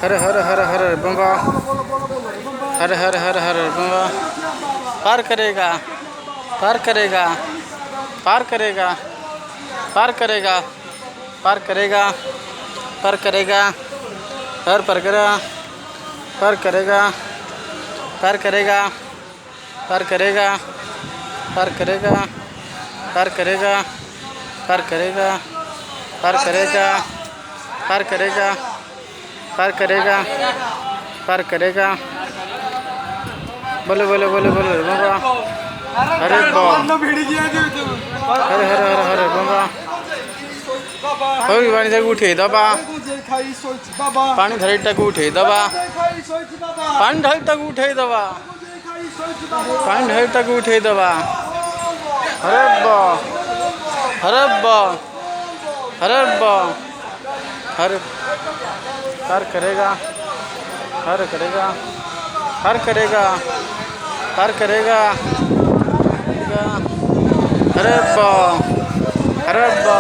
हर हर हर हर बम्बा, हर हर हर हर बम्बा। पार करेगा, पार करेगा, पार करेगा, पार करेगा, पार करेगा, पार करेगा, हर पर करेगा, पार करेगा, पार करेगा, पार करेगा, पार करेगा, पार करेगा, पार करेगा, पार करेगा, पार करेगा, पार करेगा, पार करेगा। बोले बोले बोले बोले बाबा, अरे बाबा, अरे हरे हरे हरे बाबा। होगी पानी तक उठे दबा, पानी धरे तक उठे दबा, पानी धरे तक उठे दबा, पानी धरे तक उठे दबा। अरे बा, अरे बा, अरे बा, हर हर करेगा, हर करेगा, हर करेगा, हर करेगा, अरे बा, अरे बा।